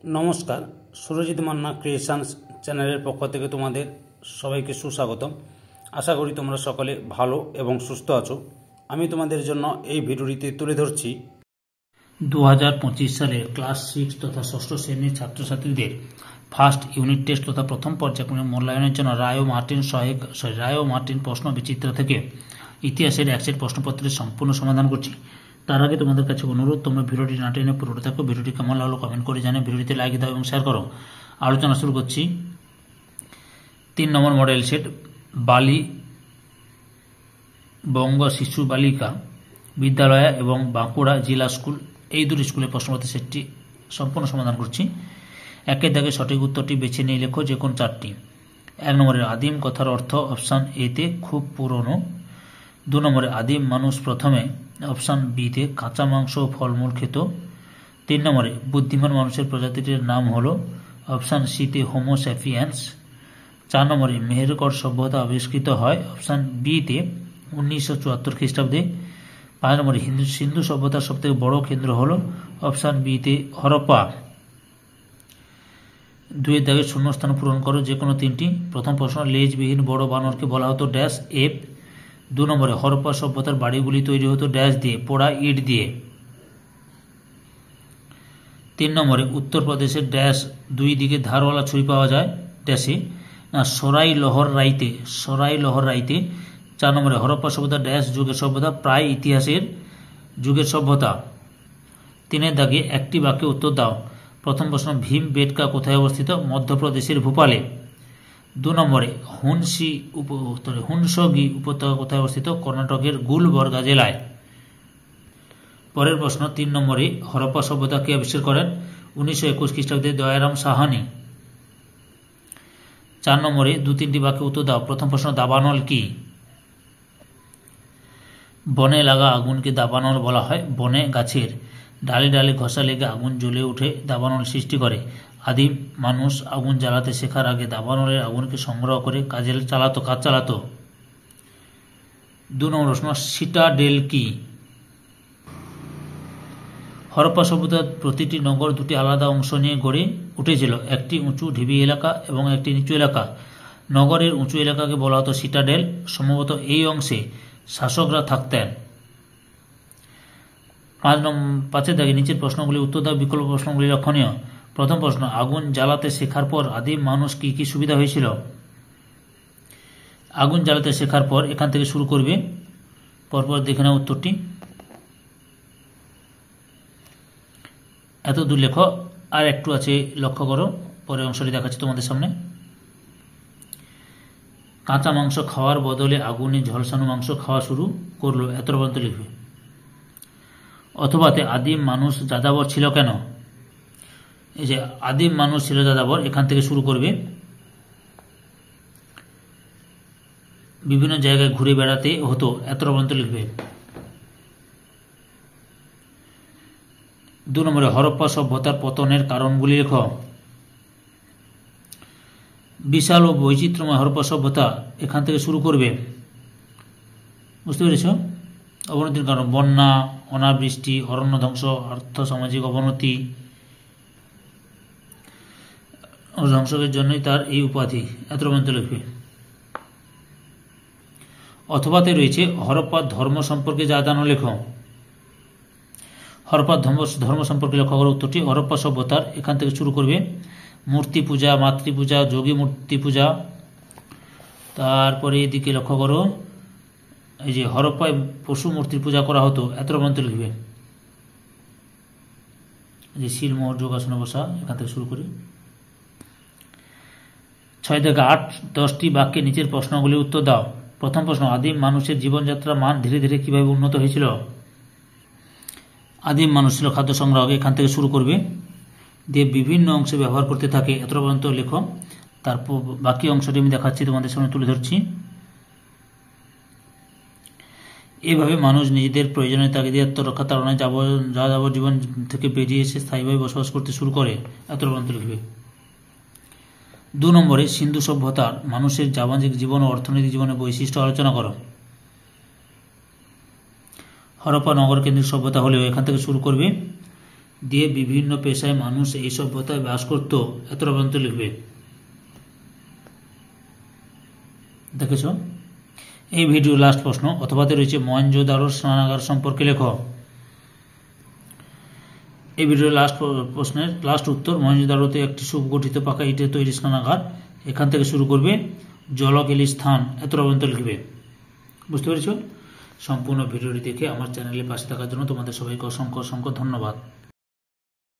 নমস্কার, সুরজিৎ মান্না ক্রিয়েশনস চ্যানেলের পক্ষ থেকে তোমাদের সবাইকে সুস্বাগতম। আশা করি তোমরা সকলে ভালো এবং সুস্থ আছো। আমি তোমাদের জন্য এই ভিডিওটিতে তুলে ধরছি 2025 সালের ক্লাস 6 তথা ষষ্ঠ শ্রেণীর ছাত্রছাত্রীদের ফার্স্ট ইউনিট টেস্ট তথা প্রথম পর্যায়ক্রমিক মূল্যায়নের জন্য রায় ও মার্টিন প্রশ্ন বিচিত্র থেকে ইতিহাসের এক সেট প্রশ্নপত্রের সম্পূর্ণ সমাধান করছি। তার আগে তোমাদের কাছে অনুরোধ, তোমরা ভিডিওটি না টেনে পুরোটা থাকো। ভিডিওটি কেমন লাগলো কমেন্ট করে জানিয়ে ভিডিওটিতে লাইক দাও এবং শেয়ার করো। আলোচনা শুরু করছি। 3 নম্বর মডেল সেট বালি বঙ্গ শিশু বালিকা বিদ্যালয় এবং বাঁকুড়া জেলা স্কুল, এই দুটি স্কুলের প্রশ্নপত্রের সেটটি সম্পূর্ণ সমাধান করছি। একের দাগে সঠিক উত্তরটি বেছে নিয়ে লেখো যে কোন চারটি। 1 নম্বরে আদিম কথার অর্থ অপশান এতে খুব পুরনো। 2 নম্বরে আদিম মানুষ প্রথমে অপশান বিতে কাঁচা মাংস ও ফলমূল খেত। 3 নম্বরে বুদ্ধিমান মানুষের প্রজাতিটির নাম হলো অপশান সিতে হোমো স্যাপিয়েন্স। 4 নম্বরে মেহেরগড় সভ্যতা আবিষ্কৃত হয় অপশান বিতে 1974 খ্রিস্টাব্দে। 5 নম্বরে সিন্ধু সভ্যতার সবথেকে বড় কেন্দ্র হলো অপশান বিতে হরপ্পা। 2 এর দাগে শূন্যস্থান পূরণ করো যে কোনো তিনটি। প্রথম প্রশ্ন, লেজবিহীন বড় বানরকে বলা হতো ড্যাশ এপ। 2 নম্বরে হরপ্পা সভ্যতার বাড়িগুলি তৈরি হতো ড্যাশ দিয়ে, পোড়া ইট দিয়ে। 3 নম্বরে উত্তরপ্রদেশের ড্যাশ 2 দিকে ধারওয়ালা ছুরি পাওয়া যায় ড্যাশে, না সরাই লহর রাইতে। 4 নম্বরে হরপ্পা সভ্যতা ড্যাশ যুগের সভ্যতা, প্রায় ইতিহাসের যুগের সভ্যতা। 3 এর দাগে একটি বাক্যে উত্তর দাও। প্রথম প্রশ্ন, ভীম বেটকা কোথায় অবস্থিত? মধ্যপ্রদেশের ভোপালে। 2 নম্বরে হুনসগি উপত্যকা কোথায় অবস্থিত? কর্ণাটকের গুলবর্গা জেলায়। পরের প্রশ্ন 3 নম্বরে হরপ্পা সভ্যতা কে আবিষ্কার করেন? 1921 খ্রিস্টাব্দে দয়ারাম সাহানি। 4 নম্বরে 2-3টি বাক্যে উত্তর দাও। প্রথম প্রশ্ন, দাবানল কি? বনে লাগা আগুনকে দাবানল বলা হয়। বনে গাছের ডালে ডালে ঘষা লেগে আগুন জ্বলে উঠে দাবানল সৃষ্টি করে। আদিম মানুষ আগুন জ্বালাতে শেখার আগে দাবানলের আগুনকে সংগ্রহ করে কাজ চালাতো। 2 নম্বর প্রশ্ন, সিটাডেল কি? হরপ্পা সভ্যতার প্রতিটি নগর 2টি আলাদা অংশ নিয়ে গড়ে উঠেছিল, একটি উঁচু ঢিবি এলাকা এবং একটি নিচু এলাকা। নগরের উঁচু এলাকাকে বলা হতো সিটাডেল। সম্ভবত এই অংশে শাসকরা থাকতেন। 5 দাগে নিচের প্রশ্নগুলি উত্তর দাও, বিকল্প প্রশ্নগুলি লক্ষণীয়। প্রথম প্রশ্ন, আগুন জ্বালাতে শেখার পর আদিম মানুষ কি কি সুবিধা হয়েছিল? আগুন জ্বালাতে শেখার পর এখান থেকে শুরু করবে, পরপর দেখে নাও উত্তরটি। এত দূর লেখো, আর একটু আছে লক্ষ্য করো, পরের অংশটি দেখাচ্ছি তোমাদের সামনে। কাঁচা মাংস খাওয়ার বদলে আগুনে ঝলসানো মাংস খাওয়া শুরু করলো, এত পর্যন্ত লিখবে। অথবাতে আদিম মানুষ যাযাবর ছিল কেন? এই যে আদিম মানুষ ছিল যাযাবর, এখান থেকে শুরু করবে। বিভিন্ন জায়গায় ঘুরে বেড়াতে হতো, এত পর্যন্ত লিখবে। 2 নম্বরে হরপ্পা সভ্যতার পতনের কারণগুলি লেখো। বিশাল ও বৈচিত্র্যময় হরপ্পা সভ্যতা, এখান থেকে শুরু করবে। বুঝতে পেরেছ? অবনতির কারণ বন্যা, অনাবৃষ্টি, অরণ্য ধ্বংস, আর্থসামাজিক অবনতি, ধ্বংসের জন্যই তার এই উপাধি, এত পর্যন্ত লিখবে। অথবাতে রয়েছে হরপ্পার ধর্ম সম্পর্কে যা জানো লেখো। হরপ্পার ধর্ম সম্পর্কে লক্ষ্য করো উত্তরটি। হরপ্পা সভ্যতার, এখান থেকে শুরু করবে, মূর্তি পূজা, মাতৃপূজা, যোগী মূর্তি পূজা। তারপরে এদিকে লক্ষ্য করো, এই যে হরপ্পায় পশু মূর্তির পূজা করা হতো, এত পর্যন্ত লিখবে। যে শিলমোহর যোগাসনে বসা, এখান থেকে শুরু করি। 6 থেকে 8 10টি বাক্যে নিচের প্রশ্নগুলি উত্তর দাও। প্রথম প্রশ্ন, আদিম মানুষের জীবনযাত্রার মান ধীরে ধীরে কিভাবে উন্নত হয়েছিল? আদিম মানুষ ছিল খাদ্য সংগ্রাহক, এখান থেকে শুরু করবে, দিয়ে বিভিন্ন অংশে ব্যবহার করতে থাকে, এত পর্যন্ত লেখো। তারপর বাকি অংশটি আমি দেখাচ্ছি, তোমাদের সামনে তুলে ধরছি। এভাবে মানুষ নিজেদের প্রয়োজনের তাগিদে আত্মরক্ষা তাড়নায় যাযাবর জীবন থেকে বেরিয়ে এসে স্থায়ীভাবে বসবাস করতে শুরু করে, এত পর্যন্ত লিখবে। 2 নম্বরে সিন্ধু সভ্যতার মানুষের সামাজিক জীবন ও অর্থনৈতিক জীবনের বৈশিষ্ট্য আলোচনা করো। হরপ্পা নগর কেন্দ্রিক সভ্যতা হলেও এখান থেকে শুরু করবে, দিয়ে বিভিন্ন পেশায় মানুষ এই সভ্যতায় বাস করত, এতটা পর্যন্ত লিখবে। দেখেছ? এই ভিডিও লাস্ট প্রশ্ন অথবাতে রয়েছে মহেঞ্জোদারোর স্নানাগার সম্পর্কে লেখ। এই ভিডিওর লাস্ট প্রশ্নের লাস্ট উত্তর, মহেঞ্জোদারোতে একটি সুগঠিত পাকা ইটের তৈরি স্নানাগার, এখান থেকে শুরু করবে, জলকেলি স্থান, এতটা পর্যন্ত লিখবে। বুঝতে পেরেছ? সম্পূর্ণ ভিডিওটি দেখে আমার চ্যানেলের পাশে থাকার জন্য তোমাদের সবাইকে অসংখ্য অসংখ্য ধন্যবাদ।